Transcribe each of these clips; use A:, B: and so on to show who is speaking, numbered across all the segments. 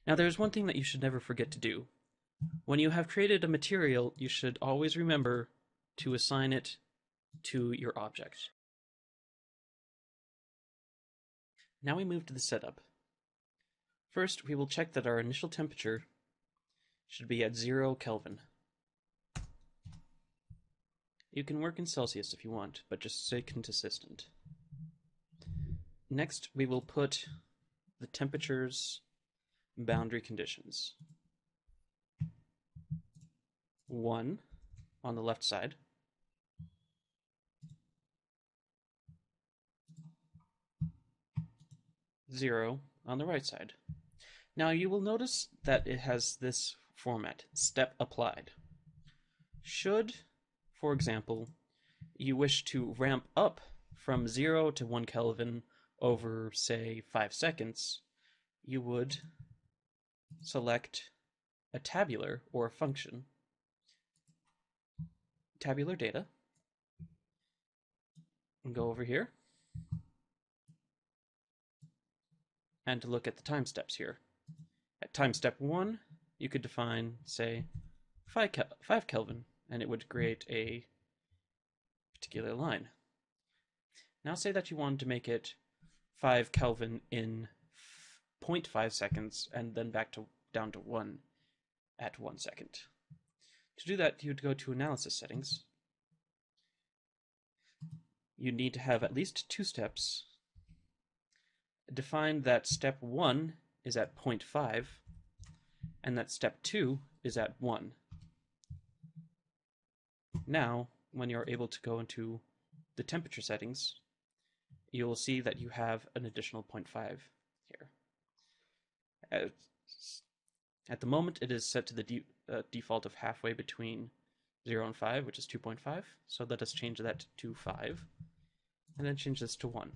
A: Now there's one thing that you should never forget to do. When you have created a material, you should always remember to assign it to your object. Now we move to the setup. First, we will check that our initial temperature should be at 0 Kelvin. You can work in Celsius if you want, but just stay consistent. Next, we will put the temperature's boundary conditions. 1 on the left side, 0 on the right side. Now you will notice that it has this format, step applied. Should, for example, you wish to ramp up from 0 to 1 Kelvin over, say, 5 seconds, you would select a tabular or a function, tabular data, and go over here and to look at the time steps here. At time step 1, you could define, say, 5 Kelvin, and it would create a particular line. Now say that you wanted to make it 5 Kelvin in 0.5 seconds, and then down to 1 at 1 second. To do that, you'd go to Analysis Settings. You need to have at least 2 steps. Define that step 1 is at 0.5, and that step 2 is at 1. Now, when you're able to go into the temperature settings, you'll see that you have an additional 0.5 here. At the moment, it is set to the default of halfway between 0 and 5, which is 2.5. So let us change that to 5, and then change this to 1.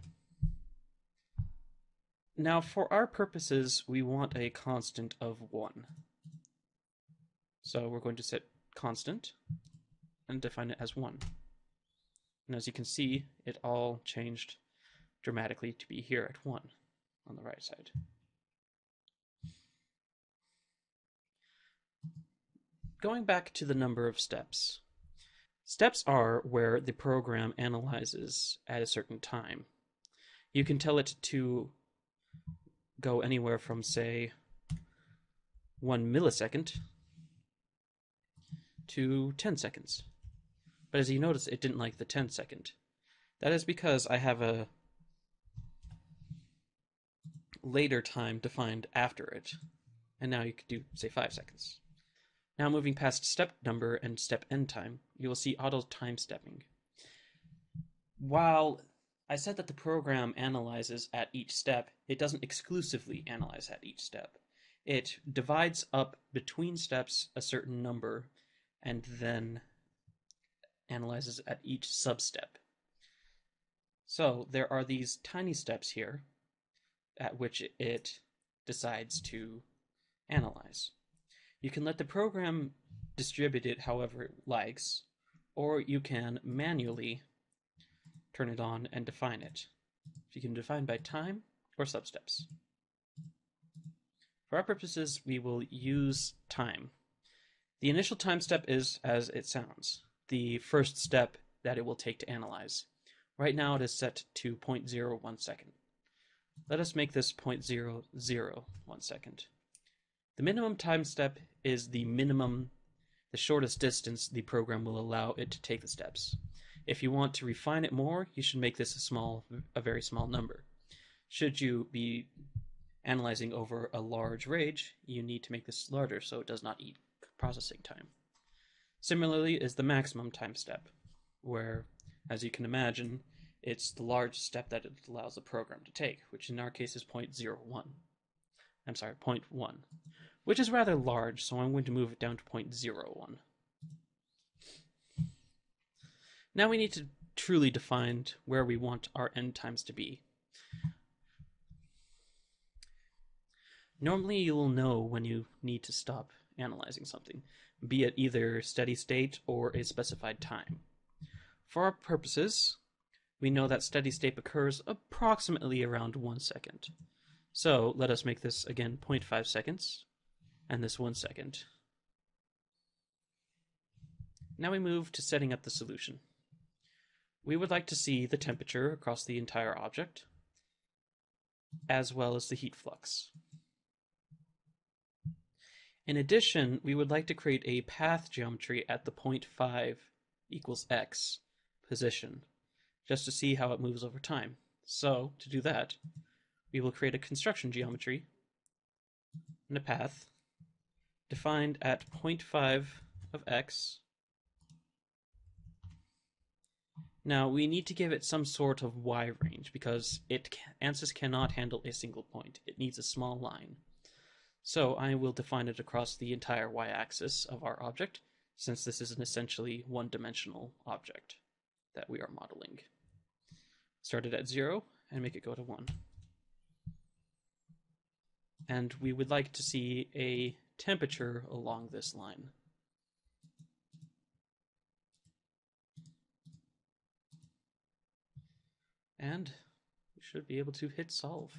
A: Now, for our purposes, we want a constant of 1. So we're going to set constant and define it as 1. And as you can see, it all changed dramatically to be here at 1 on the right side. Going back to the number of steps. Steps are where the program analyzes at a certain time. You can tell it to go anywhere from, say, 1 millisecond to 10 seconds. But as you notice, it didn't like the 10 second. That is because I have a later time defined after it. And now you could do, say, 5 seconds. Now moving past step number and step end time, you will see auto time stepping. While I said that the program analyzes at each step, it doesn't exclusively analyze at each step. It divides up between steps a certain number and then analyzes at each sub-step. So there are these tiny steps here at which it decides to analyze. You can let the program distribute it however it likes, or you can manually turn it on and define it. You can define by time or substeps. For our purposes, we will use time. The initial time step is as it sounds, the first step that it will take to analyze. Right now it is set to 0.01 second. Let us make this 0.001 second. The minimum time step is the shortest distance the program will allow it to take the steps. If you want to refine it more, you should make this a very small number. Should you be analyzing over a large range, you need to make this larger so it does not eat processing time. Similarly is the maximum time step, where, as you can imagine, it's the largest step that it allows the program to take, which in our case is 0.1, which is rather large, so I'm going to move it down to 0.01. Now we need to truly define where we want our end times to be. Normally you will know when you need to stop analyzing something, be it either steady state or a specified time. For our purposes, we know that steady state occurs approximately around 1 second. So let us make this again 0.5 seconds and this 1 second. Now we move to setting up the solution. We would like to see the temperature across the entire object, as well as the heat flux. In addition, we would like to create a path geometry at the 0.5 equals x position, just to see how it moves over time. So, to do that, we will create a construction geometry and a path defined at 0.5 of x. Now, we need to give it some sort of y range because ANSYS cannot handle a single point. It needs a small line. So I will define it across the entire y-axis of our object, since this is an essentially one-dimensional object that we are modeling. Start it at 0 and make it go to 1. And we would like to see a temperature along this line. And we should be able to hit solve.